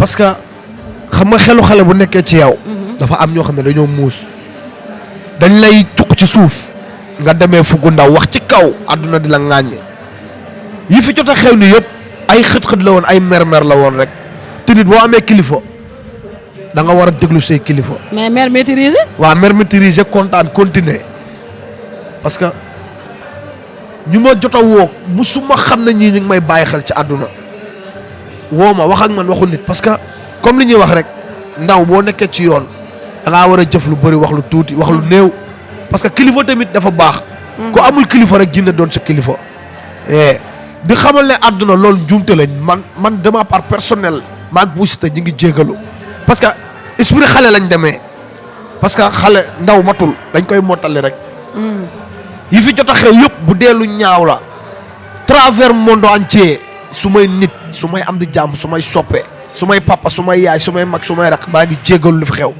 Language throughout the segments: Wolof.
parce que xam nga xelu xale bu nekkee ci yow. dafa am ñoo xam ne dañoo muus. dañ lay tuq ci suuf nga demee fuggu ndaw wax ci kaw àdduna di la ŋàññe yi fi jot a xew ni yëpp ay xët-xët la woon ay mer-mer la woon rek te nit boo amee kilifa da nga war a déglu say kilifa. mais mer maîtrisé. waaw mer maîtrisé kontaan continuer parce que ñu ma jot a woo musuma xam ne ñii ñu ngi may bàyyi xel ci àdduna woo ma wax ak man waxu nit parce que comme li ñuy wax rek ndaw boo nekkee ci yoon da ngaa war a jëf lu bëri wax lu tuuti wax lu néew parce que kilifa tamit dafa baax. ku amul kilifa rek jinne doon sa kilifa. di xamal ne àdduna loolu njuumte lañ man de ma part personnel maag Bou Siteu ñi ngi jégalu parce que esprit xale lañ demee parce que xale ndaw matul dañ koy mottali rek. yi fi jot a xew yëpp bu dee lu ñaaw la travers monde entier su may nit su may am di jàmm su may soppe su may papa su may yaay su may mag su may raq maa ngi jégalu li fi xew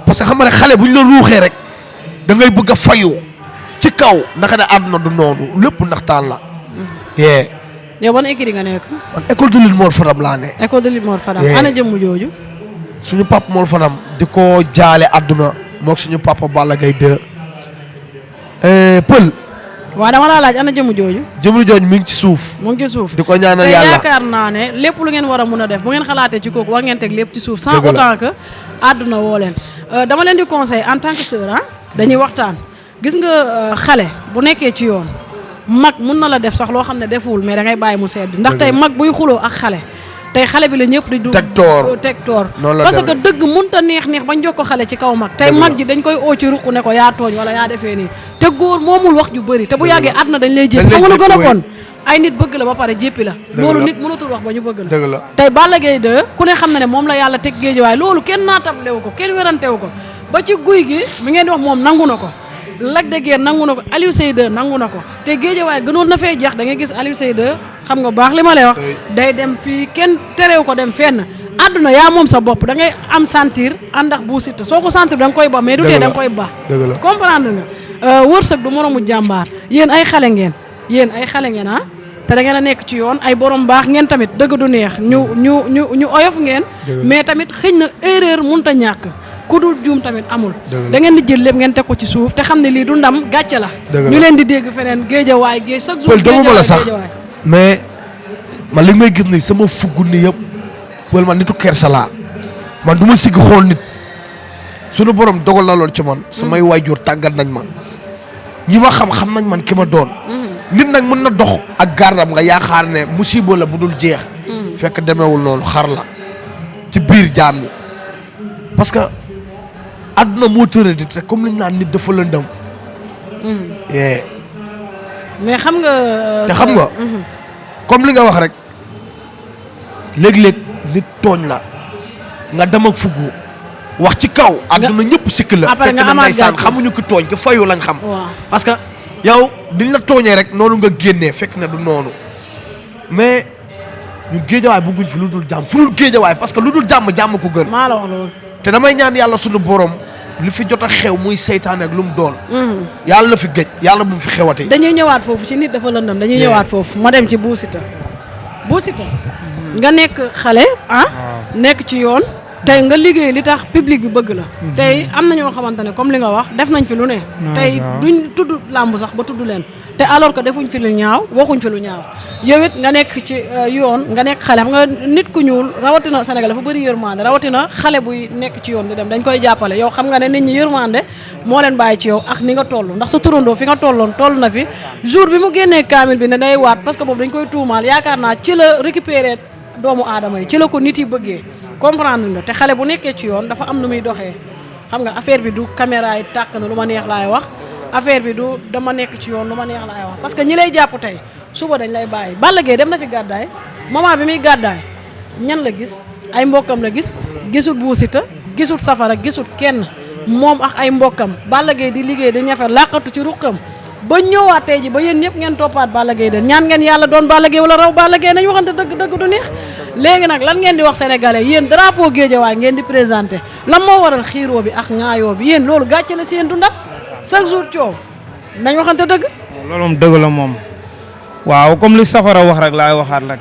parce que xam nga ne xale bu ñu la ruuxee rek da ngay bëgg a fayu ci kaw naka ne àdduna du noonu lépp ndaxtaan la. yow ban écurie nga nekk. man école de lutte Mor Fadam laa ne. école de lutte Mor Fadam. ana jëmm jooju. suñu papa Mor Fadam di ko jaale àdduna moog suñu papa Balla Gaye 2. Pël. waaw dama laa laaj ana jëmm jooju. jëmm jooju mi ngi ci suuf. mu ngi ci suuf di ko ñaanal te yàlla yaakaar naa ne lépp lu ngeen war a mun a def bu ngeen xalaatee ci kooku war ngeen teg lépp ci suuf. sans autant que àdduna woo leen. dama leen di conseil en tant que sœur dañuy waxtaan gis nga xale bu nekkee ci yoon mag mun na la def sax loo xam ne defuwul mais da ngay bàyyi mu sedd ndax tey mag buy xuloo ak xale tey xale bi la ñëpp di. teg toor parce que dëgg munta neex bañ jox ko xale ci kaw mag. tey mag ji dañ koy oo ci ruq ne ko yaa tooñ wala yaa defee nii te góor moomul wax ju bëri te bu yàggee àdduna dañ lay jéppi amul gën a bon ay nit bëgg la ba pare jéppi la loolu nit mënatul wax ba ñu bëgg la tey Balla Gaye 2 ku ne xam na ne moom la yàlla teg géejawaay loolu kenn naatable wu ko kenn werantewu ko ba ci guy gi mi ngeen di wax moom nangu na ko Lac de Guiers nangu na ko Aliou Seye 2 nangu na ko te géejawaay gënoon na fay jeex da ngay gis Aliou Seye 2 xam nga baax li ma lay wax day dem fii kenn terew ko dem fenn àdduna yaa moom sa bopp da ngay am sentir ànd ak Bou Siteu soo ko sentir da nga koy ba mais du tee da nga koy ba comprendre nga wërsëg du moromu jàmbaar yéen ay xale ngeen te da ngeen a nekk ci yoon ay borom baax ngeen tamit dëgg du neex ñu oyof ngeen mais tamit xëy na erreur mënut a ñàkk ku dul juum tamit amul da ngeen di jël lépp ngeen teg ko ci suuf te xam ne lii du ndam gàcce la ñu leen di dégg feneen géejawaay chaque jour doguma la sax mais man li may gis ni sama fugg ni yëpp Pël man nitu kersa laa man du ma sigg xool nit sunu borom dogal na lool ci man samay waajur tàggat nañ ma ñi ma xam nañ man ki ma doon nit nag mën na dox ak gardam nga yaakaar ne musiba la bu dul jeex fekk demeewul noonu xar la ci biir jaam ñi parce que àdduna moo tëra di te comme li ñu naan nit dafa lëndëm mais xam nga te xam nga comme li nga wax rek léeg-léeg nit tooñ la nga dem ak fuggu wax ci kaw àdduna ñëpp sikk la fekk na ndeysaan xamuñu ki tooñ ki fayu lañ xam parce que yow diñ la tooñee rek noonu nga génnee fekk na du noonu mais ñu géejawaay bëgguñ fi lu dul jàmm fu dul géejawaay parce que lu dul jàmm ko gën maa la wax loolu te damay ñaan yàlla suñu borom li fi jot a xew muy seytaane ak lu mu doon yàlla na fi géej yàlla bu mu fi xewati dañuy ñëwaat foofu ci nit dafa lëndëm dañuy ñëwaat foofu ma dem ci Bou Siteu nga nekk xale nekk ci yoon tey nga liggéey li tax public bi bëgg la tey am na ñoo xamante ne comme li nga wax def nañ fi lu ne tey duñ tudd làmb sax ba tudd leen te alors que defuñ fi lu ñaaw waxuñ fi lu ñaaw yow it nga nekk ci yoon nga nekk xale xam nga nit ku ñuul rawatina Sénégal dafa bëri yërmande rawatina xale buy nekk ci yoon di dem dañ koy jàppale yow xam nga ne nit ñi yërmande moo leen bàyyi ci yow ak ni nga toll ndax sa turandoo fi nga tolloon toll na fi jour bi mu génnee kaamil bi ne day waat parce que boobu dañ koy tuumaal yaakaar naa ci la récupérer doomu aadama yi ci la ko nit yi bëggee comprendre nga te xale bu nekkee ci yoon dafa am nu muy doxee xam nga affaire bi du caméra yi tàkk na lu ma neex laay wax affaire bi du dama nekk ci yoon lu ma neex laay wax parce que ñi lay jàpp tey suba dañ lay bàyyi Balla Gaye dem na fi gàddaay moment bi muy gàddaay ñan la gis ay mbokkam la gis gisul Bou Siteu gisul safara gisul kenn moom ak ay mbokkam Balla Gaye di liggéey di ñafe làqatu ci ruqam ba ñëwaat tey ji ba yéen ñëpp ngeen toppaat Balla Gaye den ñaan ngeen yàlla doon Balla Gaye wala raw Balla Gaye nañu waxante dëgg du neex léegi nag lan ngeen di wax sénégalais yéen drapeau Guédiawaye ngeen di présenté lan moo waral xiiroo bi ak ŋaayoo bi yéen loolu gàcce la si yéen du ndax chaque jour coow nañ waxante dëgg loolu moom dëgg la moom waaw comme li safara wax rek laay waxaat rek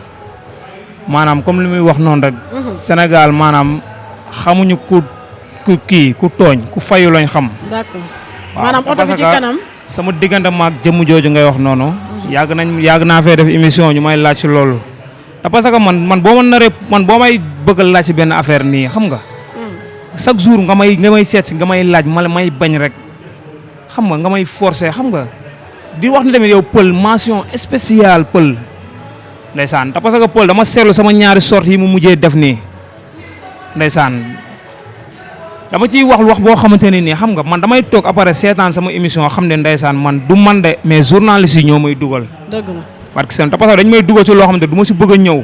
maanaam comme li muy wax noonu rek. Sénégal maanaam xamuñu ku tooñ ku fayu lañ xam. d'accord maanaam oto bi ci kanam. sama diggante maag jëmm jooju ngay wax noonu. yàgg naa fee def émission ñu may laaj si loolu. te parce que man boo may bëgg a laaj si benn affaire nii xam nga. chaque jour nga may seet si nga may laaj may bañ rek. xam nga may forcer xam nga. di wax ni tamit yow Peul mention spéciale Peul. ndeysaan te parce que Peul dama seetlu sama ñaari sorties yi mu mujjee def nii. ndeysaan dama ciy wax boo xamante ne nii xam nga man damay toog après seetaan sama émission xam ne ndeysaan man du man de mais journaliste yi ñoo may dugal. dëgg la parce que te parce que dañu may dugal ci loo xamante du ma si bëgg a ñëw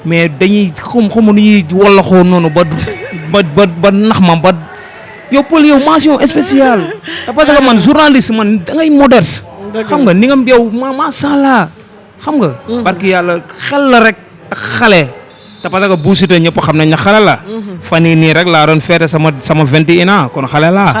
mais dañuy xam nu ñuy wallaxoo noonu ba nax ma ba yow Peul yow mention spéciale te parce que man journaliste man da ngay modeste. xam nga ni nga yow macha allah xam nga. parce que yàlla xel la rek ak xale. te parce que Bou Siteu ñëpp xam nañ ne xale la. fan yii nii rek laa doon feete sama 21 ans kon xale laa.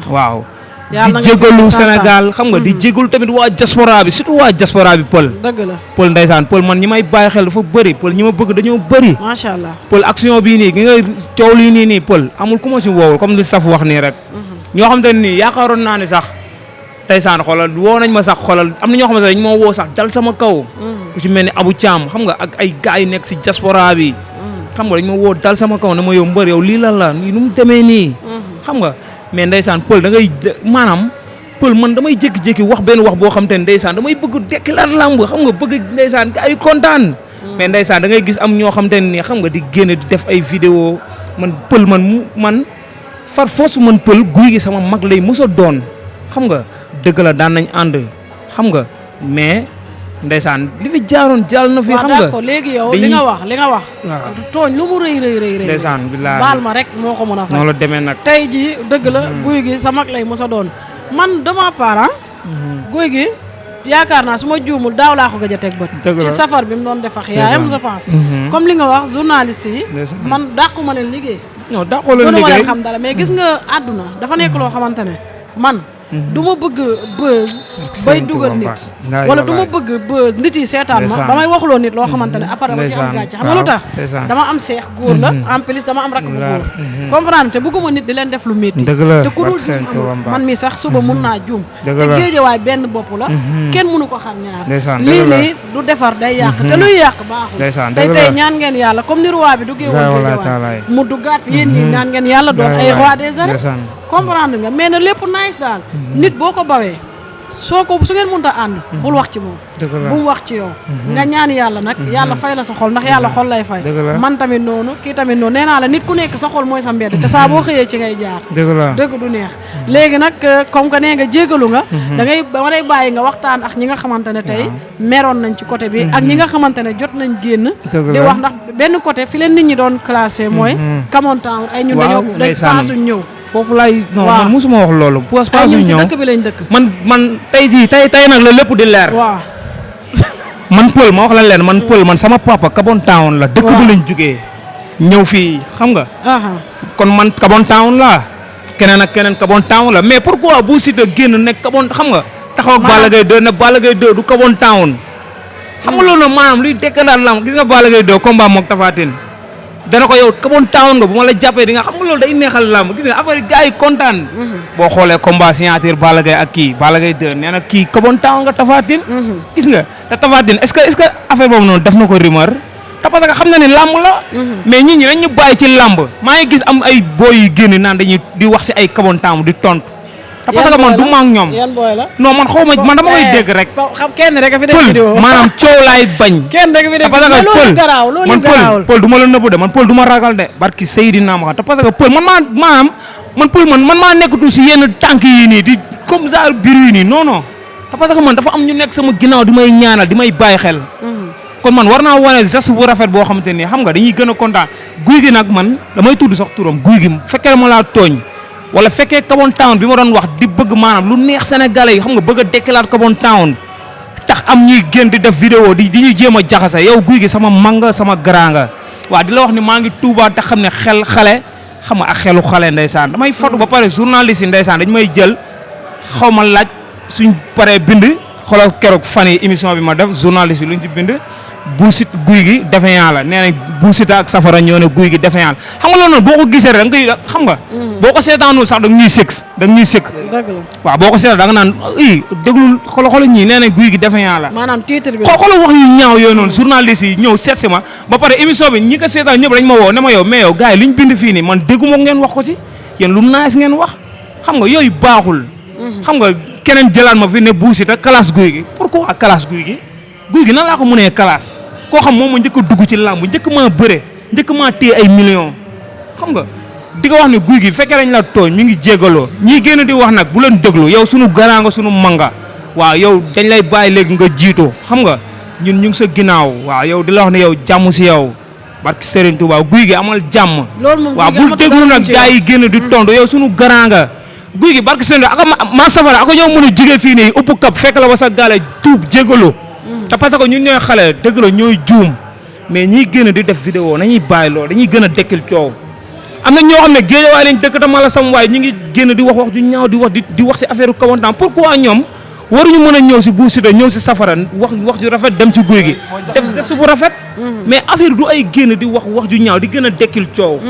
waaw. di jégalu Sénégal xam nga di jégalu tamit waa diaspora bi surtout waa diaspora bi Peul. dëgg la Peul ndeysaan Peul man ñi may bàyyi xel dafa bëri Peul ñi ma bëgg dañoo bëri. macha allah Peul action bii nii gi nga coow lii nii Peul amul ku ma si woowul comme li saf wax nii rek. ñoo xam te ne nii yaakaaroon naa ne sax ndeysaan xoolal woo nañ ma sax xoolal am na ñoo xam ne dañ moo woo sax dal sama kaw. ku ci mel ni Abou Thiam xam nga ak ay gars yu nekk si diaspora bi. xam nga dañ ma woo dal sama kaw ne ma yow mbër yow lii lan la nu mu demee nii. xam nga mais ndeysaan Peul da ngay maanaam Peul man damay jékki-jékki wax benn wax boo xam te ne ndeysaan damay bëgg dekkilaat làmb xam nga bëgg ndeysaan ay kontaan. mais ndeysaan da ngay gis am ñoo xam te ne nii xam nga di génn di def ay vidéo man Peul man far force man Peul guy gi sama mag lay mos a doon xam nga dëgg la daan nañ ànd xam nga mais. ndeysaan li fi jaaroon jàll na fi. xam nga d'accord léegi yow li nga wax. waaw tooñ lu mu rëy. ndeysaan bilaay baal ma rek moo ko mën a fay. noonu la demee nag. tey jii dëgg la guy gi sa mag lay mos a doon man dama parent. guy gi yaakaar naa su ma juumul daaw laa ko gëj a teg bët. ci safar bi mu doon def ak yaayam je pense. comme li nga wax journaliste yi. man dàquma leen liggéey. non dàqoo leen liggéey leen xam dara mais gis nga àdduna dafa nekk loo xamante ne man. du ma bëgg buzz bay dugal nit wala du ma bëgg buzz nit yi seetaan ma ba may waxuloo nit loo xamante ne après ma ci am gàcce xam nga lu tax dama am seex góor la en plus dama am rakk bu góor comprendre te bëgguma nit di leen def lu métti te ku dul juum man mi sax suba mun naa juum te géejewaay benn bopp la kenn mënu ko xam ñaar lii nii du defar day yàq te luy yàq baaxul tey ñaan ngeen yàlla comme ni roi bi du géewoon géejewaay mu duggaat yéen ñi ñaan ngeen yàlla doon ay roi des arènes comprendre nga mais na lépp nice daal nit boo ko bawee su ngeen mënta ànd bul wax ci moom bu mu wax ci yow nga ñaan yàlla nag yàlla fay la sa xol ndax yàlla xol lay fay man tamit noonu kii tamit noonu nee naa la nit ku nekk sa xol mooy sa mbedd te saa boo xëyee ci ngay jaar dëgg du neex léegi nag comme que nee nga jégalu nga dama lay bàyyi nga waxtaan ak ñi nga xamante ne tey meroon nañ ci côté bi ak ñi nga xamante ne jot nañ génn di wax ndax benn côté fi leen nit ñi doon classé mooy Kamontown ay ñun dañ paasu ñëw foofu laay non man musuma wax loolu paasu ñëw dëkk bi lañ dëkk man tey jii tey nag la lépp di leer waaw man Peul ma wax la leen man Peul man sama papa Kamontown la dëkk bi lañ jugee ñëw fii xam nga kon man Kamontown la keneen ak keneen Kamontown la mais pourquoi Bou Siteu génn nekk xam nga taxaw ak Balla Gaye 2 ne Balla Gaye 2 du Kamontown xam nga loolu nag maanaam luy dekkalaat lam gis nga Balla Gaye 2 combat mook Tapha Tine dana ko yow Kamontown nga bu ma la jàppee di nga xam nga loolu day neexal lamb gis nga affaire gars yi kontaan. boo xoolee combat signature Balla Gaye ak kii Balla Gaye 2 nee na kii Kamontown nga Tapha Tine. gis nga te Tapha Tine est-ce que affaire boobu noonu def na ko rumeur te parce que xam na ne lamb la. mais nit ñi dañ ñu bàyyi ci lamb maa ngi gis am ay boy yu génn naan dañuy di wax si ay Kamontown di tontu. te parce que man du ma ak ñoom. yan boy la non man xaw ma man dama koy dégg rek. xam kenn rek a fi def vidéo maanaam coow laay bañ. kenn rek a fi def parce que loolu garaaw loolu garaawul Peul du ma la nëbbu de man Peul du ma ragal de barki Seydina ma xam te parce que Peul man maa nekkatu si yenn tànk yi nii di comme genre biir yi nii non non te parce que man dafa am ñu nekk sama ginnaaw di may ñaanal di may bàyyi xel. kon man war naa wane geste bu rafet boo xamante ni xam nga dañuy gën a kontaan guy gi nag man damay tudd sax turam guy gi fekkee ma laa tooñ wala fekkee Kamontown bi ma doon wax di bëgg maanaam lu neex sénégalais yi xam nga bëgg a dekkilaat Kamontown tax am ñuy gën di def vidéo di ñuy jéem a jaxase yow guy gi sama manga sama garanga waaw di la wax ni maa ngi tuubaa te xam ne xale xam nga ak xelu xale ndeysaan damay fatu ba pare journaliste yi ndeysaan dañ may jël xaw ma laaj suñ paree bind xoolal keroog fan yi émission bi ma def journaliste yi luñ ci bind Bou Siteu guy gi defeyaan la nee nañ Bou Siteu ak Safara ñoo ne guy gi defeyaan xam nga loolu noonu boo ko gisee rek da nga koy xam nga. boo ko seetaanul sax da nga ñuy sëkk dëgg la waaw boo ko seetaan da nga naan déglul xoolal ñii nee nañ guy gi defeyaan la. maanaam titre bi xoolal wax yu ñaaw yooyu noonu journaliste yi ñëw seet si ma ba pare émission bi ñi ko seetaan ñëpp dañ ma woo ne ma yow mais yow gars yi li ñu bind fii nii man dégguma ngeen wax ko ci yéen lu naas ngeen wax xam nga yooyu baaxul. xam nga keneen jëlaat ma fi ne Bou Siteu classe guy gi pourquoi classe guy gi nan laa ko mënee classe koo xam moom ma njëkk a dugg ci làmb njëkk maa bëre njëkk maa téye ay millions xam nga di ko wax ne guy gi fekkee dañ la tooñ mi ngi jégaloo ñii génn di wax nag bu leen déglu yow sunu garant nga sunu manga waaw yow dañ lay bàyyi léegi nga jiitoo xam nga ñun ñu ngi sa ginnaaw waaw yow di la wax ne yow jàmm si yow barki Serigne Touba guy gi amal jàmm. loolu moom waaw bul déglu nag gars yi génn di tontu yow sunu garant nga guy gi barki Serigne aka ma Safara aka ñoo mën a jóge fii nii upp kap fekk la ba sa gaale tuub jégaloo te parce que ñun ñooy xale dëgg la ñooy juum mais ñiy génn di def vidéo nañuy bàyyi loolu dañuy gën a dekkil coow am na ñoo xam ne géejawaay lañ dëkk tam la sam waay ñi ngi génn di wax ju ñaaw di wax si affaire kawantaan pourquoi ñoom waruñu mën a ñëw si Bou Siteu ñëw si Safara wax ju rafet dem si guy gi def si geste bu rafet mais affaire du ay génn di wax ju ñaaw di gën a dekkil coow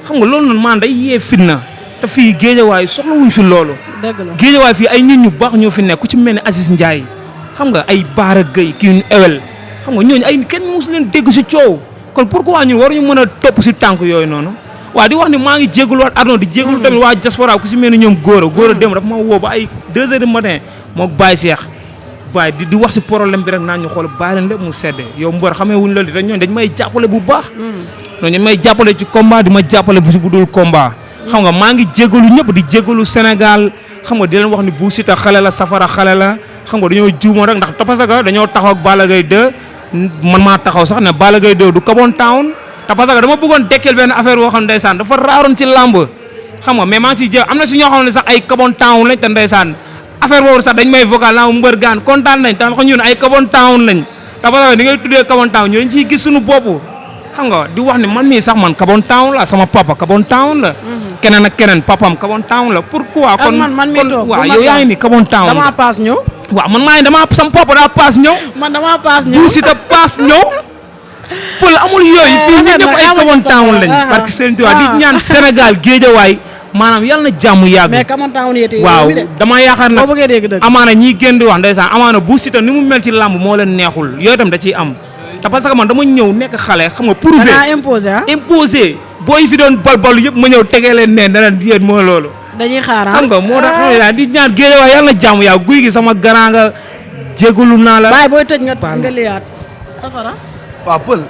xam nga loolu noonu maan day yee fitna te fii géejawaay soxlawuñ fi loolu géejawaay fii ay nit ñu baax ñoo fi nekk ku ci mel ne Aziz Ndiaye xam nga ay Baara Gueye kii ewel xam nga ñooñu ay kenn mosu leen dégg si coow kon pourquoi ñun waruñu mën a topp si tànk yooyu noonu waaw di wax ni maa ngi jégalu waat Arnaud di jégalu tamit waa diaspora ku si mel ni ñoom góor a dem dafa ma woo ba ay 2 heures du matin mook Baye Cheikh Baye di wax si problème bi rek naan ñu xool bàyyi leen lépp mu sedde yow mbër xamee wuñ la di te ñooñu dañ may jàppale bu baax ñooñu dañ may jàppale ci combat di ma jàppale bu si bu dul combat xam nga maa ngi jégalu ñëpp di jégalu Sénégal xam nga di leen wax ni Bou Siteu xale la Safara xale la xam nga dañoo juumoon rek ndax parce que dañoo taxaw ak Balla Gaye 2 man maa taxaw sax ne Balla Gaye 2 du Kabon Town te parce que dama bëggoon dekkil benn affaire boo xam ne ndeysaan dafa raaroon ci làmb xam nga mais maa ngi ciy jël am na si ñoo xam ne sax ay Kabon Town lañ te ndeysaan affaire boobu sax dañ may vocal naa mbër gaan kontaan nañ te xam ñun ay Kabon Town lañ te parce que ni ngay tuddee Kabon Town ñu dañ ciy gis suñu bopp xam nga di wax ni man mii sax man Kabon Town la sama papa Kabon Town la keneen ak keneen papam Kabon Town la pourquoi kon man mii toog waaw yow yaa ngi ni Kabon Town dama paas ñëw waaw man maa ngi dama sama papa daa paas ñëw man dama paas ñëw Bou Siteu paas ñëw pël amul yooyu fii ñu ñëpp ay Kabon Town lañ parce que Serigne Touba di ñaan Sénégal géejawaay maanaam yàlla na jàmm yàgg mais Kabon Town yéete waaw dama yaakaar nag boo bëggee dégg dëgg amaana ñiy génn di wax ndeysaan amaana Bou Siteu ni mu mel ci làmb moo leen neexul yooyu itam da ciy am te parce que man dama ñëw nekk xale xam nga prouver imposé booy fi doon balbalu yëpp ma ñëw tegee leen ne ne leen yéen moo loolu dañuy xaar xam nga moo tax di ñaan géejawaay yàlla na jàmm yàgg guy gi sama garant nga jégalu naa la baay booy tëj nga liyaat Safara waaw pël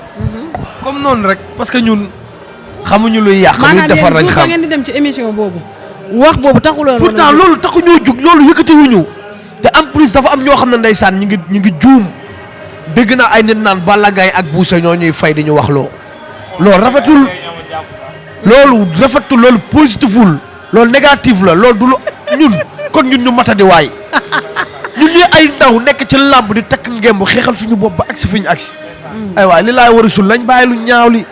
comme noonu rek parce que ñun xamuñu luy yàq luy defar rek xam ngeen di dem ci émission boobu wax boobu taxuloon pourtant loolu taxu ñoo jug loolu yëkkatiwuñu te en plus dafa am ñoo xam ne ndeysaan ñi ngi juum dégg naa ay nit naan Balla Gaye ak Bou Siteu ñoo ñuy fay di ñu wax loolu rafetul loolu positiful loolu négatif la loolu du lu ñun kon ñun ñu matadi waay ñun ñuy ay ndaw nekk ci làmb di takk ngemb xeexal suñu bopp ba agsi fi ñu agsi ay waay li laay warisul lañ bàyyi lu ñaaw li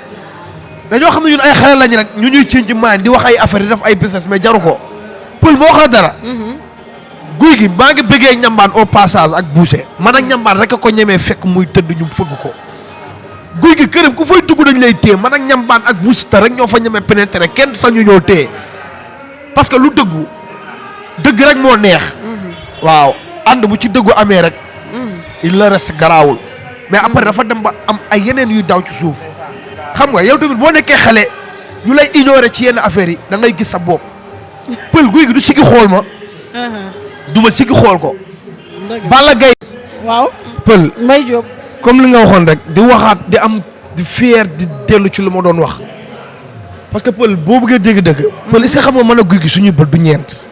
dañoo xam ne ñun ay xale lañ rek ñu ñuy ceeñ ci maan di wax ay affaire di def ay business mais jaru ko pël moo wax la dara guy gi maa ngi bëggee ñambaan au passage ak Bousse man ak ñambaan rek a ko ñemee fekk muy tëdd ñu fëgg ko guy gi këram ku fay dugg dañ lay téye man ak ñambaan ak Bousse te rek ñoo fa ñemee pénétrer kenn sañu ñoo téye parce que lu dëgg rek moo neex waaw ànd bu ci dëggu amee rek il la reste garaawul mais après dafa dem ba am ay yeneen yuy daw ci suuf xam nga yow tamit boo nekkee xale ñu lay ignorer ci yenn affaires yi da ngay gis sa bopp pël guy gi du sigi xool ma du ma sigi xool ko Balla Gaye waaw pël Mbaye Diop comme li nga waxoon rek di waxaat di am di fier di dellu ci lu ma doon wax parce que pël boo bëggee dégg-dëgg pël est-ce que xam nga mën a guy gi suñuy bët du ñeent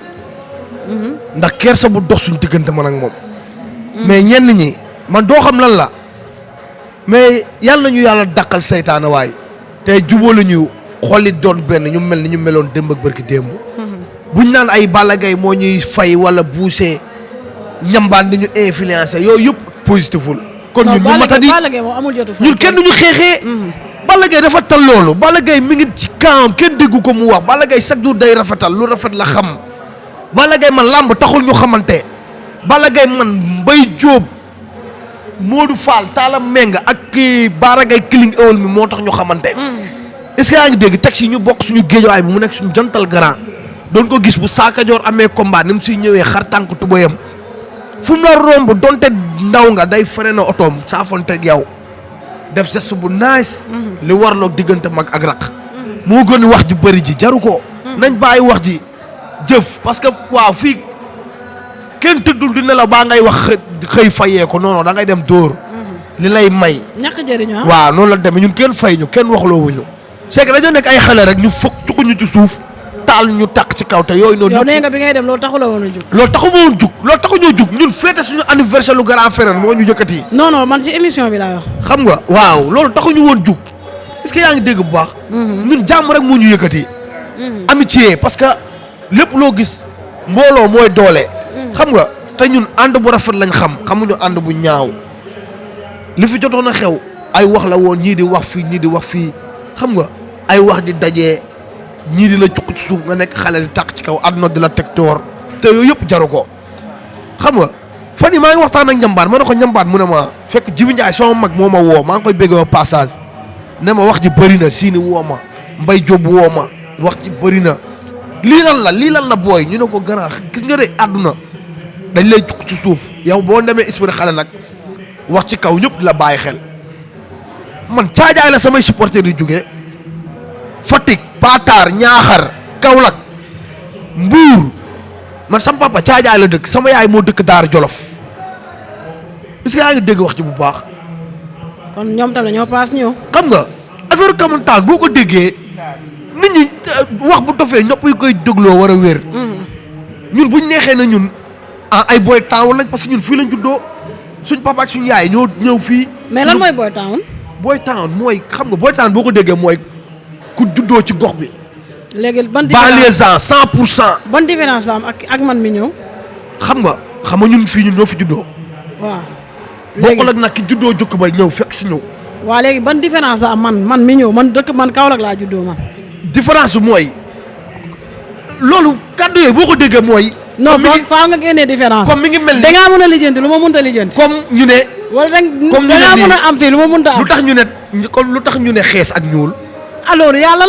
ndax kersa bu dox suñu diggante man ak moom mais ñenn ñi man doo xam lan la mais yàlla nañu yàlla dàqal saytaana waay te jubóo la ñu xollit doon benn ñu mel ni ñu meloon démb ak bërki démb buñ naan ay Balla Gaye moo ñuy fay wala Bousse ñambaan di ñu influencé yooyu yëpp positiful kon ñun ñu matadi ñun kenn duñu xeexee Balla Gaye dafa tal loolu Balla Gaye mi ngi ci kaam kenn déggu ko mu wax Balla Gaye chaque jour day rafetal lu rafet la xam Balla Gaye man làmb taxul ñu xamante Balla Gaye man Mbaye Diop Modou Fall Talla Menga ak kii Baara Gaye Killing Ewel mi moo tax ñu xamante. est-ce que yaa ngi dégg teg si ñu bokk suñu géejawaay bi mu nekk suñu jantal grand doon ko gis bu Saakajoor amee combat ni mu siy ñëwee xar tànk tubayam fu mu la romb donte ndaw nga day freiné otoom saafonteeg yow def geste bu nice. li warloog diggante mag ak raq. moo gën wax ji bëri ji jaru ko. nañ bàyyi wax ji jëf parce que waaw fii kenn tëddul di ne la baa ngay wax xëy fayee ko non non da ngay dem dóor. li lay may. ñàkk jëriñoo waaw noonu la demee ñun kenn fay ñu kenn waxloo wuñu c'est que dañoo nekk ay xale rek ñu fokk cukuñu ci suuf taal ñu tàq ci kaw te yooyu noonu. yow nee nga bi ngay dem loolu taxu la woon a jug. loolu taxu ma woon jug loolu taxu ñoo jug ñun féete suñu anniversaire lu grand frère moo ñu yëkkati. non non man ci émission bi laa wax. xam nga waaw loolu taxuñu woon jug est-ce que yaa ngi dégg bu baax. ñun jàmm rek moo ñu yëkkati. amitié parce que lépp loo gis mbooloo mooy doole. xam nga te ñun ànd bu rafet lañ xam xamuñu ànd bu ñaaw li fi jotoon a xew ay wax la woon ñii di wax fii ñii di wax fii xam nga ay wax di dajee ñii di la cuq ci suuf nga nekk xale di tàq ci kaw àdduna di la teg toor te yooyu yëpp jaru ko xam nga fan yi maa ngi waxtaan ak njambaan ma ne ko njambaan mu ne ma fekk Jibi Njaay sama mag moo ma woo maa ngi koy béggee passage ne ma wax ji bëri na siini woo ma Mbay Jóob woo ma wax ji bëri na lii lan la booy ñu ne ko grand gis nga de àdduna dañ lay cuq ci suuf yow boo demee esprit xale nag wax ci kaw ñëpp di la bàyyi xel man caajaay la samay supporters yi jógee Fatick Pataar Ñaaxar Kaolack Mbuur man sama papa caajaay la dëkk sama yaay moo dëkk Daara Jolof est-ce que yaa ngi dégg wax ci bu baax. kon ñoom tam la ñoo paas ñëw. xam nga affaire commentaire boo ko déggee nit ñi wax bu dofee ñëpp yi koy dégloo war a wér. ñun buñ neexee na ñun ay boy town lañ parce que ñun fii lañ juddoo suñ papa ak suñ yaay ñoo ñëw fii. mais lan mooy boy town. boy town mooy xam nga boy town boo ko déggee mooy ku juddoo ci gox bi. léegi ban différence banlieusard 100%. ban différence la am ak man mi ñëw. xam nga ñun fii ñun ñoo fi juddoo. waaw léegi bokkul ak nag ki juddoo jukk ba ñëw fekk si ñëw. waaw léegi ban différence la am man mi ñëw man dëkk man Kaolack laa juddoo man. différence bi mooy loolu kàddu yooyu boo ko déggee mooy. non faa nga génnee différence. comme mi ngi mel ni dangaa mën a lijjanti lu ma mënta lijjanti. comme ñu ne. wala comme dangaa mën a am fii lu ma mënta am. lu tax ñu ne xees ak ñuul. ah loolu yàlla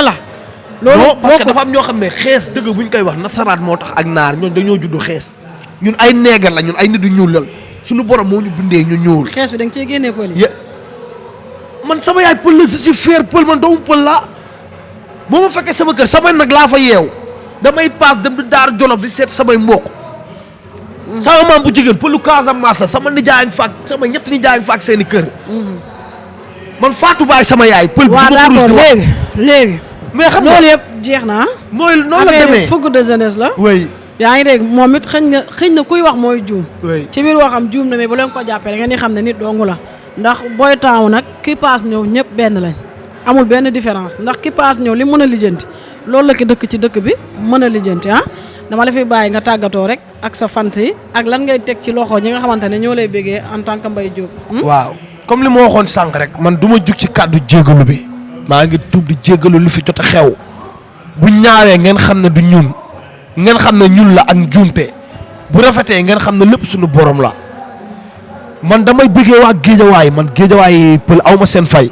la. loolu non parce que dafa am ñoo xam ne xees dëgg bu ñu koy wax nasaraat moo tax ak naar ñoom dañoo juddu xees ñun ay neegar la ñun ay nit yu ñuul la suñu borom moo ñu bindee ñu ñuul. xees bi da nga cee génnee pël yi. man sama yaay pël la si fier pël man doomu pël laa boo ma fekkee sama kër samay nag laa fa yeew damay paas dem di Daara Jolof di seet samay mbokk. sama maam bu jigéen pëlu Casamance sama nijaay fa ak sama ñetti nijaay fa ak seen i kër. man Fatou Baye sama yaay. pël bi waaw d'accord léegi. mais xam nga loolu yëpp jeex na mooy noonu la demee fougue de jeunesse la. oui. yaa ngi dégg moom it xëñ na kuy wax mooy juum. oui ci biir waxam juum na mais bu leen ko jàppee da ngeen di xam ne nit dongu la ndax booy taawu nag ki paas ñëw ñëpp benn lañ amul benn différence ndax ki paas ñëw li mën a lijjanti loolu la ki dëkk ci dëkk bi mën a lijjanti dama la fi bàyyi nga tàggatoo rek ak sa fans yi ak lan ngay teg ci loxo ñi nga xamante ne ñoo lay béggee en tant que Mbaye Diop. waaw comme li ma waxoon sànq rek man du ma jug ci kàddu jégalu bi maa ngi tuub di jégalu lu fi jot a xew bu ñaawee ngeen xam ne du ñun ngeen xam ne ñun la ak njuumte bu rafetee ngeen xam ne lépp suñu borom la man damay bëggee waa géejawaay man géejawaay pël aw ma seen fay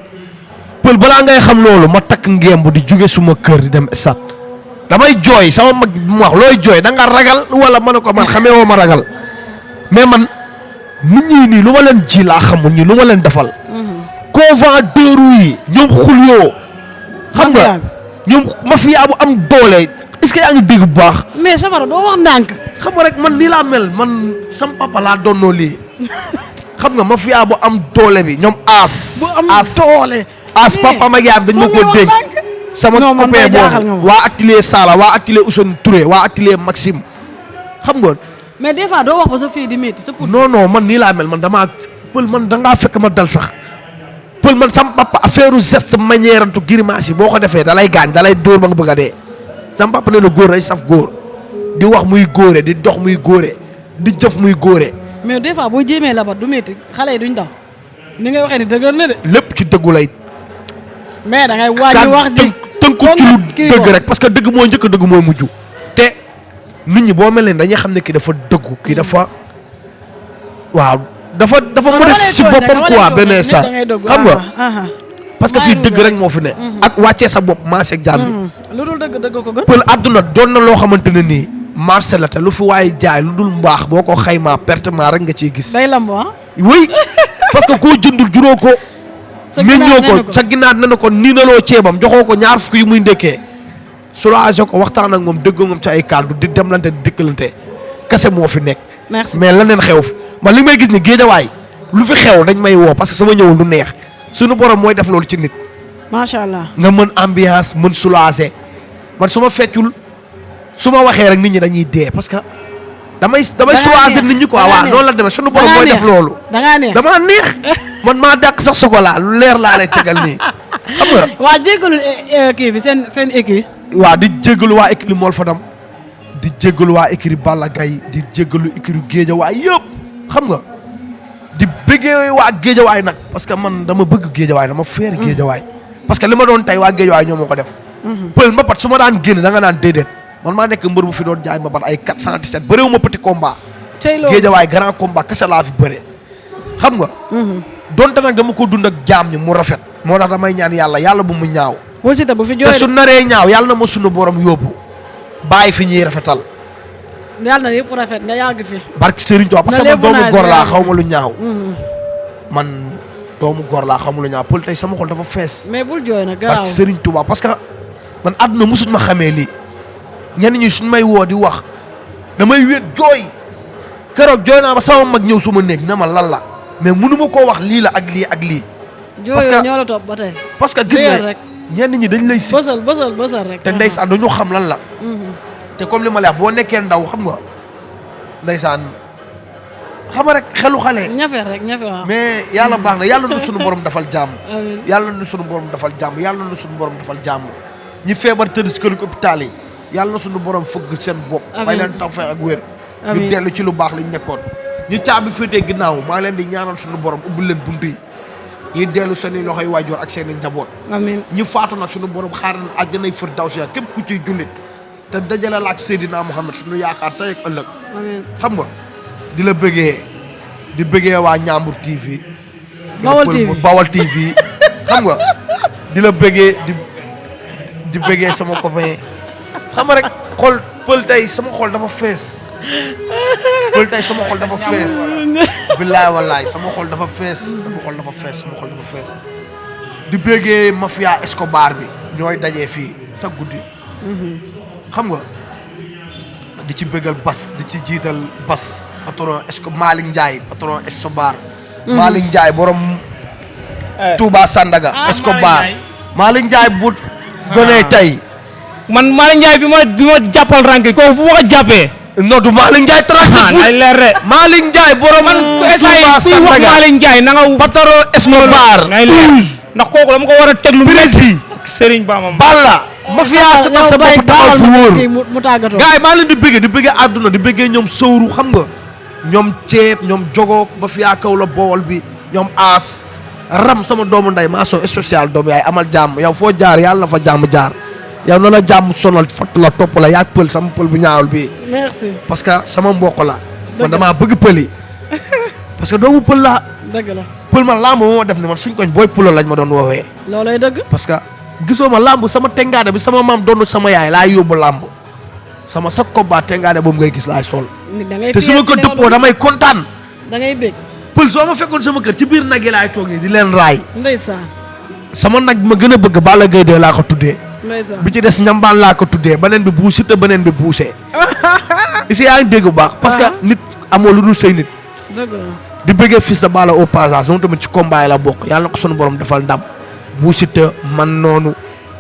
pël balaa ngay xam loolu ma takk ngemb di jóge suma kër di dem stade damay jooy sama mag mu wax looy jooy da nga ragal wala ma ne ko man xamee woo ma ragal mais man nit ñi nii lu ma leen ji laa xamul ñi lu ma leen defal. convent deux roues yi ñoom xuloo xam nga ñoom mafia bu am doole est-ce que yaa ngi dégg bu baax. mais safara doo wax ndànk. xam nga rek man lii laa mel man sam papa laa donnoo lii xam nga mafia bu am doole bi ñoom aas. bu am doole. aas papa ma yaayam dañ ma ko dénk. sama copain boobu waa atelier Sala waa atelier Ousseynou Touré waa atelier Maxime xam nga. mais des fois doo wax ba sa fii di métti sa pour. non man nii laa mel man damaa pël man dangaa fekk ma dal sax. pël man sam papa affaire geste manière antu grimace yi boo ko defee dalay gaañ dalay dóor ba nga bëgg a dee sam papa nee na góor day saf góor di wax muy góore di dox muy góore di jëf muy góore. mais des fois boo jéemee labat du métti xale yi duñ daw ni ngay waxee ni dëgër na de. lépp ci dëggu lay. mais da ngay wàññi wax ji tënku ci lu dëgg rek parce que dëgg mooy njëkk dëgg mooy mujj. te nit ñi boo mel ne dañuy xam ne kii dafa dëggu kii dafa waaw dafa modeste si boppam quoi benn instant xam nga parce que fii dëgg rek moo fi ne ak wàccee sa bopp marché ak jaam bi lu dul dëgg ko gën pël àdduna doon na loo xamante ne nii marché la te lu fi waaye jaay lu dul mbaax boo ko xaymaa pertement rek nga ciy gis day lamb oui parce que koo jëndul juróo ko meññoo ko sa ginaar ne na ko niinaloo ceebam joxoo ko ñaar fukk yu muy ndékkee soulagé ko waxtaan ak moom dëgg moom ci ay kàddu di demlante di dëkkalante kese moo fi nekk merci mais leneen xew fi man li may gis ni géejawaay lu fi xew dañ may woo parce que sama ñëwul du neex suñu borom mooy def loolu ci nit macha allah nga mën ambiance mën soulagé man su ma feccul su ma waxee rek nit ñi dañuy dee parce que damay soulagé nit ñi quoi waaw noonu la demee suñu borom mooy def loolu dangaa neex dama neex man maa dàq sax chocolat lu leer laa lay tegal nii xam nga waa jéggalu kii bi seen écrit waaw di jéggalu waa écrit Mol Fadam di jéggalu waa écrit Balla Gaye di jéggalu écrit Géejawaay yëpp xam nga di bëggee waa Géejawaay nag parce que man dama bëgg Géejawaay dama feer Géejawaay parce que li ma doon tey waa Géejawaay ñoo ma ko def pël mbapat su ma daan génn da nga naan déedéet man maa nekk mbër bu fi doon jaay mbapat ay 417 bëréewu ma petit combat Géejawaay grand combat kese laa fi bëre xam nga donte nag dama ko dund ak jaam ñi mu rafet moo tax damay ñaan yàlla bu mu ñaaw bu Siteu bu fi te su naree ñaaw yàlla na ma sunu borom yóbbu bàyyi fi ñuy rafetal yàlla na yëpp rafet nga yàgg fi barke Serigne Touba parce que man doomu góor laa xaw ma lu ñaaw man doomu góor laa xaw ma lu ñaaw pël tey sama xol dafa fees mais bul jooy nag garaaw barke Serigne Touba parce que man àdduna musuñ ma xamee lii ñenn ñi suñ may woo di wax damay wéet jooy keroog jooy naa ba sama mag ñëw suma néeg na ma lan la mais mënu ma koo wax lii la ak lii ak lii parce que ñoo la topp ba tey parce que gis nga ñenn ñi dañ lay si bësal rek te ndeysaan dañu xam lan la te comme li ma la wax boo nekkee ndaw xam nga ndeysaan xam nga rek xelu xale ñafe waaw mais yàlla baax na yàlla na suñu borom dafal jàmm yàlla na suñu borom dafal jàmm yàlla na suñu borom dafal jàmm ñi feebar tëdd si kër hôpital yi yàlla na suñu borom fëgg seen bopp may leen tawfeex ak wér ñu dellu ci lu baax lañ nekkoon ñi caabi féetee ginnaaw maa leen di ñaanal suñu borom ubbil leen bunt yi ñi dellu seen i loxoy waajur ak seen i njaboot amiin ñu faatu nag suñu borom xaaral àjjanay firdawsi képp ku ciy jullit te dajale la ak Seydina Muhammad suñu yaakaar tey ak ëllëg amiin xam nga di la bëggee di bëggee waa Ñaambur TV Bawal TV xam nga di la bëggee di bëggee sama copain xam nga rek xol pël tey sama xol dafa fees pël tey sama xol dafa fees billaay wallaay sama xol dafa fees di bëggee mafia Escobar bi ñooy dajee fii sa guddi xam nga di ci bëggal bas di ci jiital bas patron Malick Ndiaye patron Escobar Malick Ndiaye borom Touba Sandaga Escobar Malick Ndiaye bu gonee tey man Malick Ndiaye bi ma jàppal rank kooku bu ma ko jàppee non du Malick Ndiaye 37 ay leer de Malick Ndiaye borom Touba Sandaga Malick Ndiaye na nga patron Escobar ndax kooku dama ko war a teglu prési Serigne Bamba Balla mafia sa bopp taxaw fu wóor mu tàggatoo gars yi maa leen di bëggee àdduna di bëggee ñoom sowru xam nga ñoom ceeb ñoom jogoog mafia kaw la bool bi ñoom aas ram sama doomu nday maa soo spécial doom yaay amal jàmm yow foo jaar yàlla na fa jàmm jaar yow na la jàmm sonal fatt la topp la yaag pël sama pël bu ñaawul bi merci parce que sama mbokk la man damaa bëgg pël yi parce que doomu pël la dëgg la pël man lamb moo def ni man suñ koñ booy pulo lañ ma doon woowee loolay dëgg parce que gisoo ma lamb sama tengaade bi sama maam doon sama yaay laa yóbbu lamb sama sa combat tengaade boobu ngay gis laay sol te su ma ko dëppoo damay kontaan da ngay bég pël soo ma fekkoon sama kër ci biir nag yi laay toogee di leen raay ndeysaan sama nag bi ma gën a bëgg Balla Gaye 2 laa ko tuddee ndeysaan bi ci des ñambaan laa ko tuddee beneen bi buusi te beneen bi buusee ici yaa ngi dégg bu baax parce que nit amoo lu dul say nit dëgg la di bëggee fils de Balla au passage moom tamit ci combat yi la bokk yàlla na ko sunu borom defal ndam buusi te man noonu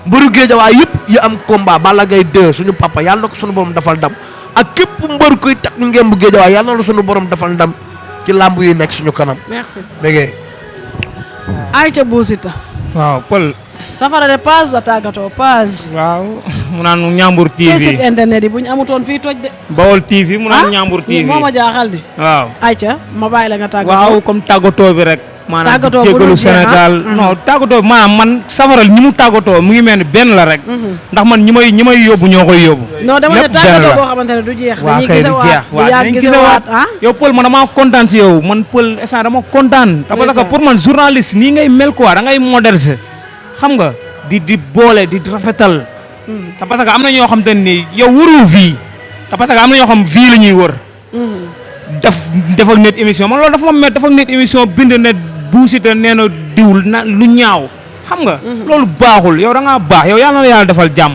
mbëru Géejawaay yëpp yi am combat Balla Gaye 2 suñu papa yàlla na ko sunu borom defal ndam ak képp mbër kuy takk ngemb Géejawaay yàlla na la sunu borom defal ndam ci làmb yi nekk suñu kanam. merci bëggee. Aïcha Bou Siteu. waaw pël. safara de page la tàggatoo page. waaw mu naan Ñaambur TV ci site internet yi bu ñu amutoon fii toj de. Bawol TV mu naan Ñaambur TV moo ma jaaxal di. waaw Aïcha ma bàyyi la nga tàggatoo. waaw comme tàggatoo bi rek maanaam di jégalu Sénégal non tàggatoo maanaam man safaral ñi mu tàggatoo mu ngi mel ni benn la rek. ndax man ñi may yóbbu ñoo koy yóbbu. non dama ne tàggatoo boo xamante ne du jeex. waaw kay du jeex waaw dinañ gisawaat yow Paul man damaa kontaan si yow man Paul instant dama kontaan. parce que pour man journaliste nii ngay mel quoi da ngay moderne xam nga di boole di rafetal. te parce que am na ñoo xam te ni yow wërul vie. te parce que am na ñoo xam vie la ñuy wër. def ak nit émission man loolu dafa ma met dafa ak nit émission bind ne Bou Siteu nee na diwul na lu ñaaw xam nga. loolu baaxul yow da ngaa baax yow yàlla na yàlla defal jàmm.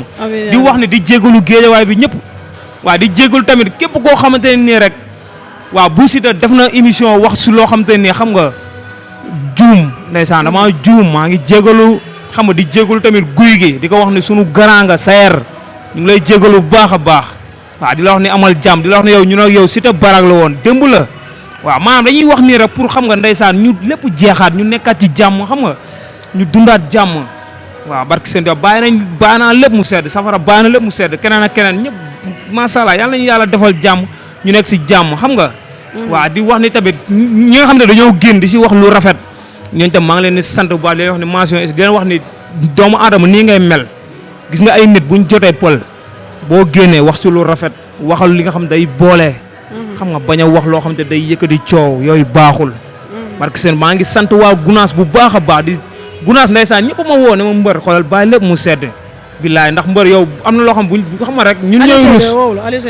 di wax ne di jégalu géejawaay bi ñëpp. waaw di jégalu tamit képp koo xamante ne nii rek waaw Bou Siteu def na émission wax su loo xamante ne nii xam nga juum ndeysaan damaa juum maa ngi jégalu xam nga di jégalu tamit guy gi di ko wax ne sunu grand nga sayer ñu ngi lay jégalu bu baax a baax. waaw di la wax ni amal jàmm di la wax ne yow ñu ne yow Siteu barak la woon démb la waaw maanaam dañuy wax nii rek pour xam nga ndeysaan ñu lépp jeexaat ñu nekkaat ci jàmm xam nga ñu dundaat jàmm waaw barki seen bàyyi naa lépp mu sedd safara bàyyi na lépp mu sedd keneen ak keneen ñëpp macha allah yàlla nañu yàlla defal jàmm ñu nekk si jàmm xam nga. waaw di wax ni tamit ñi nga xam ne dañoo génn di si wax lu rafet ñooñu tam maa ngi leen di sant bu baax di leen wax ni mention di leen wax ni doomu aadama nii ngay mel gis nga ay nit buñ jotee Pël boo génnee wax si lu rafet waxal li nga xam day boole. xam nga bañ a wax loo xam te day yëkkati coow yooyu baaxul. parce que seen maa ngi sant waa Gunaas bu baax a baax di Gunaas ndeysaan ñëpp ma woo ne ma mbër xoolal bàyyi lépp mu sedd. billaay ndax mbër yow am na loo xam buñ xam nga rek. ñun ñooy rus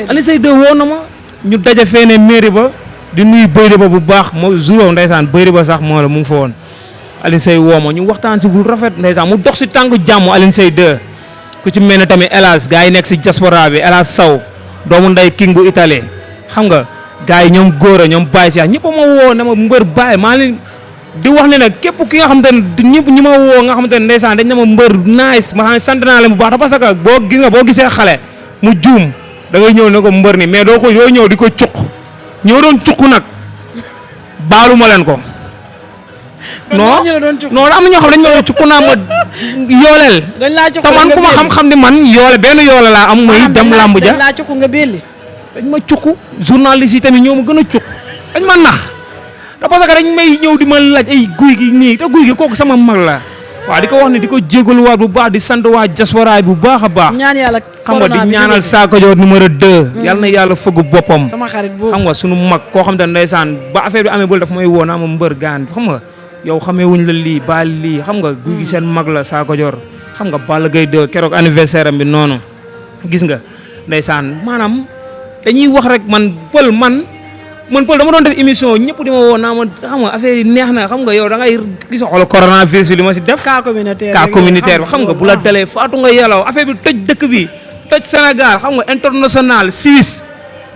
Aliou Seyde woo na ma. ñu daje feene mairie ba di nuyu bëyde ba bu baax moo jour ndeysaan bëyde ba sax moo la mu ngi fa woon. Aliou Seyde woo ma ñu waxtaan si bu rafet ndeysaan mu dox si tànk jàmm Aliou Seyde ku ci mel ne tamit Elas gars yi nekk si diaspora bi Elas Sow doomu nday king bu Italie xam nga gars yi ñoom góor a ñoom Baye Cheikh ñëpp ma woo ne ma mbër Baye maa leen di wax ne nag képp ki nga xamante ne ñëpp ñi ma woo nga xamante ne ndeysaan dañ ne ma mbër nice ma xam ne sant naa leen bu baax parce que boo gisee xale mu juum da ngay ñëw ne ko mbër ni mais doo ñëw di ko cuq ñoo doon cuq nag baalu ma leen ko. non am na ñoo xam dañ ma cuq naa ma yooleel. dañ laa cuq te man ku ma xam-xam ni man yoole benn yoole laa am. muy dem làmb ja dañ laa cuq nga belli. dañ ma cuq journaliste yi tamit ñoo ma gën a cuq dañ ma nax te parce que dañ may ñëw di ma laaj ay guy gi nii te guy gi kooku sama mag la. waaw di ko wax ne di ko jégaluwaat bu baax di sant waa diaspora bu baax a baax. ñaan yàlla xam nga di ñaanal Sakho Dior numéro 2. yàlla na yàlla fëgg boppam. sama xarit boobu xam nga sunu mag koo xam te ne ndeysaan ba affaire bi amee bële daf may woo naa ma mbër gaan xam nga yow xamee wuñ la lii baal lii xam nga guy gi seen mag la Sakho Dior xam nga Balla Gaye 2 keroog anniversaire am bi noonu gis nga ndeysaan maanaam dañuy wax rek man Pël dama doon def émission ñëpp di ma woo naa ma xam nga affaire yi neex na xam nga yow da ngay gis xool coronavirus bi li ma si def. cas communautaire bi xam nga bu la dalee faatu nga yelaw affaire bi toj dëkk bi toj Sénégal xam nga international Suisse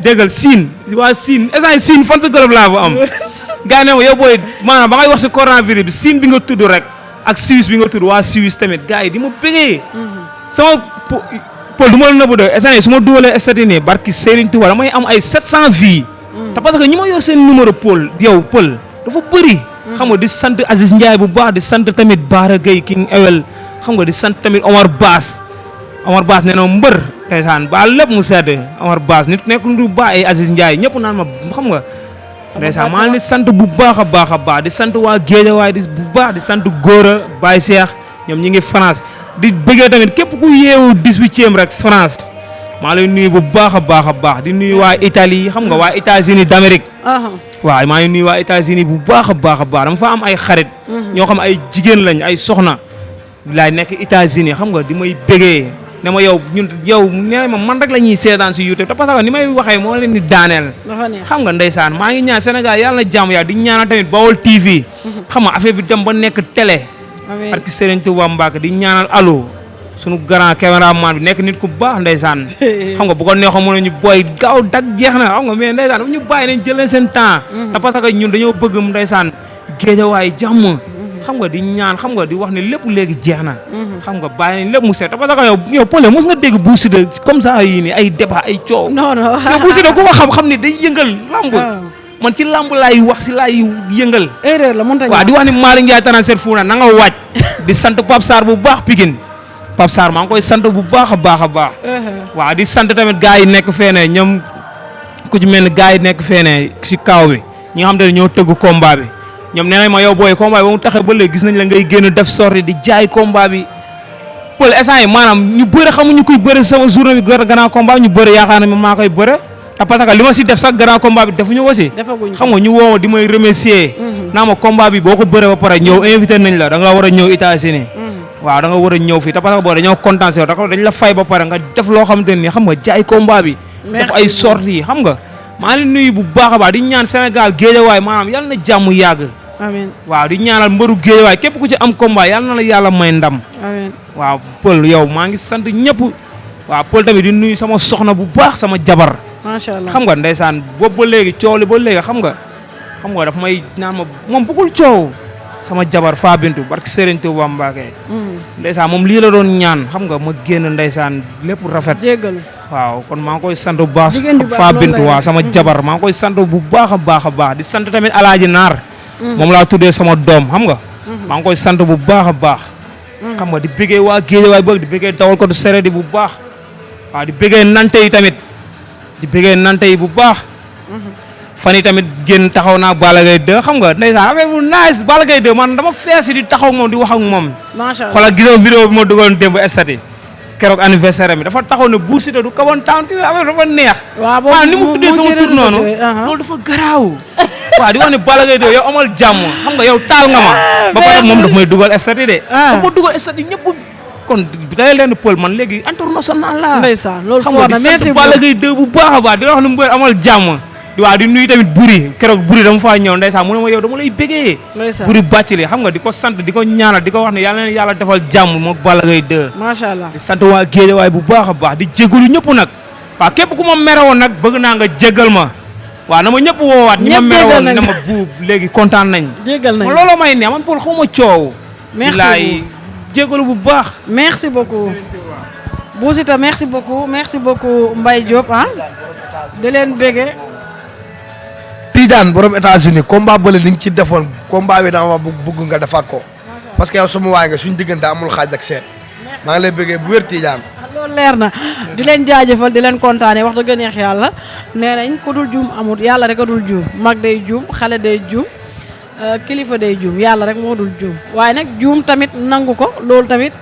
déggal Siin waa Siin instant Siin fan sa gërëm laa fa am. gars yi ne ma yow booy maanaam ba ngay wax si coronavirus bi Siin bi nga tudd rek ak Suisse bi nga tudd waa Suisse tamit gars yi di ma bëggee. sama Pël du ma la nëbbu de instant su ma dugalee statut nii barki Serigne Touba damay am ay 700 vies. te parce que ñi ma yor seen numéro Pël dafa bëri. xam nga di sant Aziz Ndiaye bu baax di sant tamit Baara Gueye King Ewel xam nga di sant tamit Omar Baas nee na mbër ndeysaan ba lépp mu sedd Omar Baas nit nekk lu baax ay Aziz Ndiaye ñëpp naan ma xam nga. ndeysaan maa ngi sant bu baax a baax di sant waa Géejawaay bu baax di sant Góora Baye Cheikh ñoom ñi ngi France di bëggee tamit képp ku yeewu 18e rek France. maa lay nuyu bu baax a baax di nuyu waa Italie xam nga waa États-Unis d'Amérique. waaw maa ngi nuyu waa États-Unis bu baax a baax dama fa am ay xarit. ñoo xam ay jigéen lañ ay soxna. laay nekk États-Unis xam nga di may bégee ne ma yow nee ma man rek la ñuy seetaan si YouTube te parce que ni may waxee moo leen di daaneel. xam nga ndeysaan maa ngi ñaan Sénégal yàlla na jàmm yaa di ñaanal tamit Bawol TV. xam nga affaire bi dem ba nekk télé. parce que Serigne Touba Mbacke di ñaanal allo. sunu grand caméraman bi nekk nit ku baax ndeysaan xam nga bu ko neexoon mën nañu booy gaaw dag jeex na xam nga mais ndeysaan ñu bàyyi nañ jël leen seen temps te parce que ñun dañoo bëgg ndeysaan géejawaay jàmm xam nga di ñaan xam nga di wax ne lépp léegi jeex na xam nga bàyyi nañ lépp mu set te parce que yow Pël mos nga dégg Bou Siteu comme ça yii nii ay débat ay coow non yow Bou Siteu ku ko xam ne day yëngal lamb man ci lamb laay wax si laay yëngal erreur la montagne waaw di wax ni Malick Ndiaye 37 fu na nga waaj di sant Pape Sarr bu baax Pikine Pape Sarr maa ngi koy sant bu baax a baax. waaw di sant tamit gars yi nekk feene ñoom ku ci mel ni gars yi nekk feene si kaw bi ñi nga xam te ne ñoo tëgg combat bi ñoom nee nañ ma yow booy combat bi ba mu taxee ba léegi gis nañ la ngay génn def sorti di jaay combat bi Peul instant yi maanaam ñu bëri xamuñu kuy bëri sama journée bi grand combat ñu bëri yaakaar na maa koy bëre te parce que li ma si def sax grand combat bi defuñu ko si xam nga ñu woo ma di may remercier naa ma combat bi boo ko bëree ba pare ñëw invité nañ la da nga war a ñëw États-Unis waaw da nga war a ñëw fii te parce que boo dañoo kontaan si yow dañ la fay ba pare nga def loo xamante ne nii xam nga jaay combat bi def ay sorties yi xam nga maa ngi nuyu bu baax a baax di ñaan Sénégal Guédiawaye maanaam yal na jàmm yàgg amiin waaw di ñaanal mbëru Guédiawaye képp ku ci am combat yal na la yàlla may ndam amiin waaw Peul yow maa ngi sant ñëpp waaw Peul tamit di nuyu sama soxna bu baax sama jabar macha allah xam nga ndeysaan boobu ba léegi coow li ba léegi xam nga daf may naan ma moom bëggul coow sama jabar Fa Bintu barke Serigne Touba Mbacké ndeysaan moom lii la doon ñaan xam nga ma génn ndeysaan lépp rafet jéggalu waaw kon maa ngi koy sant bu baax jigéen ju baax Fa loolu Bintu lay waaw sama jabar maa ngi koy sant bu baax a baax a baax di sant tamit Alaaji Naar moom laa tuddee sama doom xam nga maa ngi koy sant bu baax a baax xam nga di bëggee waa Guédiawaye bëgg di bëggee dawal ko du sere di bu baax waaw di bëggee nante yi tamit di bëggee nante yi bu baax fan yi tamit génn taxaw naa Balla Gaye 2 xam nga ndeysaan affaire bu nice Balla Gaye 2 man dama fees di taxaw ak moom di wax ak moom macha allah xoolal gisoo vidéo bi ma dugaloon démb estati keroog anniversaire mi dafa taxaw ne Bou Siteu du kawoon town affaire dafa neex waaw ni mu tuddee sama tur noonu loolu dafa garaaw waaw di wax ne Balla Gaye 2 yow amal jàmm xam nga yow taal nga ma ba pare moom daf may dugal estati de daf ma dugal estati ñëpp kon day leen Peul man léegi international la ndeysaan loolu xam nga di sant Balla Gaye 2 bu baax a baax di wax ne mbër amal jàmm waaw di nuyu tamit buri keroog buri dama faa ñëw ndeysaan mu ne ma yow dama lay bégee buri bàccili xam nga di ko sant di ko ñaanal di ko wax ne yàlla na yàlla defal jàmm mook Balla Gaye 2 macha allah di sant waa Guédiawaye bu baax a baax di jégalu ñëpp nag waaw képp ku ma merewoon nag bëgg naa nga jégal ma waaw na ma ñëpp woowaat ñi ma merewoon ne ma buub léegi kontaan nañ jégal nañ looloo may neex man Peul xaw ma coow merci laay jégalu bu baax merci beaucoup Bou Siteu merci beaucoup Mbaye Diop di leen bége Tidiane borom États-Unis combat bële li nga ci defoon combat bi dama bëgg nga defaat ko parce que yow sama waay nga suñu diggante amul xaaj ak seet maa ngi lay bëggee bu wér Tidiane. loolu leer na di leen jaajëfal di leen kontaanee wax dëgg neex yàlla nee nañ ku dul juum amut yàlla rek a dul juum mag day juum xale day juum kilifa day juum yàlla rek moo dul juum waaye nag juum tamit nangu ko loolu tamit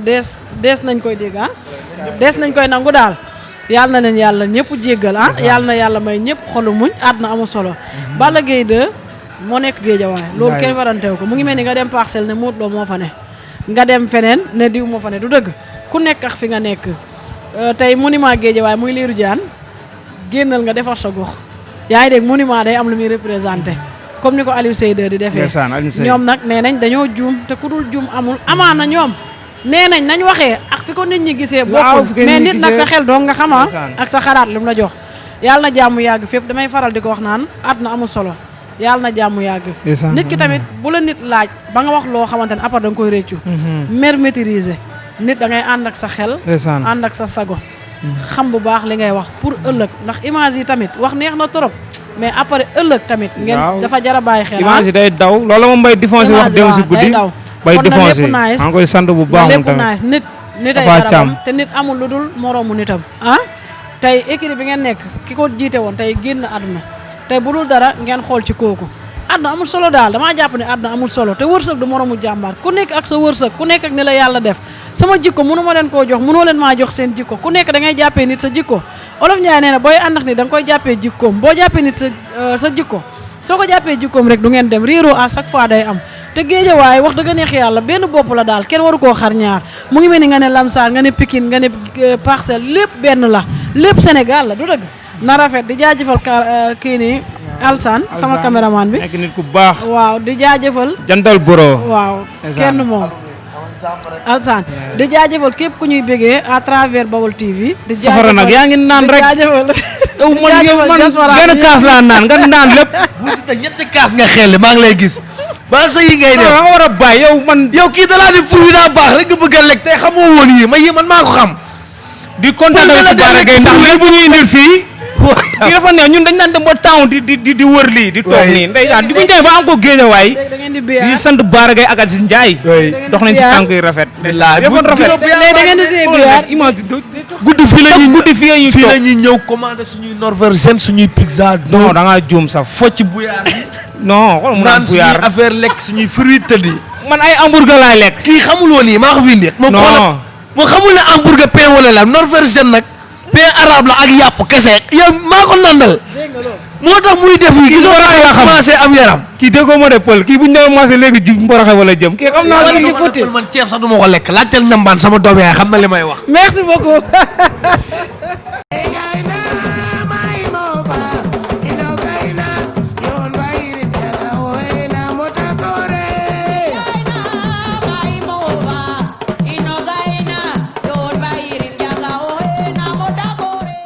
dees nañ koy dégg dees nañ koy nangu daal. yàlla na leen yàlla ñëpp jéggal yàlla na yàlla may ñëpp xolu muñ àdduna amul solo Balla Gaye 2 moo nekk Guédiawaye loolu kenn waranteew ko mu ngi mel ni nga dem Parcelles ne Modou Lo moo fa ne nga dem feneen ne diw moo fa ne du dëgg ku nekk ak fi nga nekk tey monument Guédiawaye muy Lirou Diane génnal nga defar sa gox yaa ngi dégg monument day am lu muy représenté comme ni ko Aliou Seyde di defee ñoom nag nee nañ dañoo juum te ku dul juum amul amaana ñoom nee nañ waxee ak fi ko nit ñi gisee bokkul mais nit nag sa xel doo nga xama ak sa xalaat lu mu la jox yàlla na jàmm yàgg fépp damay faral di ko wax naan àdduna amul solo yàlla na jàmm yàgg nit ki tamit bu la nit laaj ba nga wax loo xamante ne après da nga koy réccu mer maîtriser nit da ngay ànd ak sa xel ànd ak sa sago xam bu baax li ngay wax pour ëllëg ndax image yi tamit wax neex na trop mais après ëllëg tamit ngeen dafa jar a bàyyi xel image yi day daw loolu moom Mbaye défoncé wax dem si guddi bay défoncé maa ngi koy sant bu baax lépp nice nit ay garabam te nit amul lu dul moroomu nitam tey équipe bi ngeen nekk ki ko jiite woon tey génn àdduna tey bu dul dara ngeen xool ci kooku àdduna amul solo daal damaa jàpp ne àdduna amul solo te wërsëg du moroomu jàmbaar ku nekk ak sa wërsëg ku nekk ak ni la yàlla def sama jikko mënu ma leen koo jox mënoo leen maa jox seen jikko ku nekk da ngay jàppee nit sa jikko Olof Ndiaye nee na booy ànd ak ni da nga koy jàppee jikkoom boo jàppee nit sa jikko soo ko jàppee jikkoom rek du ngeen dem réeroo à chaque fois day am te Guédiawaye wax dëgg neex yàlla benn bopp la daal kenn waru koo xar ñaar mu ngi mel ni nga ne Lamsar nga ne Pikine nga ne Parcelles lépp benn la lépp Sénégal la du dëgg na rafet di jaajëfal kii nii Alsane sama caméraman bi nekk nit ku baax waaw di jaajëfal jantal boro waaw kenn moom Alsane di jaajëfal képp ku ñuy bégee à travers Baol TV di safara nag yaa ngi naan rek jaajëfal man benn kaas laa naan nga naan lépp Bou Siteu ñetti kaas nga xel maa ngi lay gis ba sa yi ngay def nga war a bàyyi yow kii dalaa di fur wi daa baax rek nga bëgg a lekk tey xamoo woon yi man maa ko xam di kontaan si Balla Gaye ndax lii bu ñuy indil fii kii dafa neex ñun dañ daan dem ba town di wër lii di toog nii ndeysaan di bu ñu demee ba am ko Guédiawaye di sant Bara Gaye ak Aziz Ndiaye dox nañ si tànk yi rafet defoon rafet da ngeen di see biyaar image guddi fii la ñuy ñëw commandé suñuy norvégienne suñuy pizza non da ngaa juum sax focc bu yaar non xool mu naan suñuy puyaar affaire lekk suñuy fruit tëddi. man ay hamburger laay lekk. kii xamuloo nii maa ko fi indi. moom non moo xamul ne hamburger pain wala la norvégien nag pain arabe la ak yàpp kese yow maa ko nandal. moo tax muy def yi gisoo mboroxe la xam commencé am yaram. kii déggoo ma de pël kii bu ñu demee marché léegi ji mboroxe wala jëm kii xam naa. wala ci futti man ceeb sax du ma ko lekk laajteel ñambaan sama doom yaay xam na li may wax. merci beaucoup.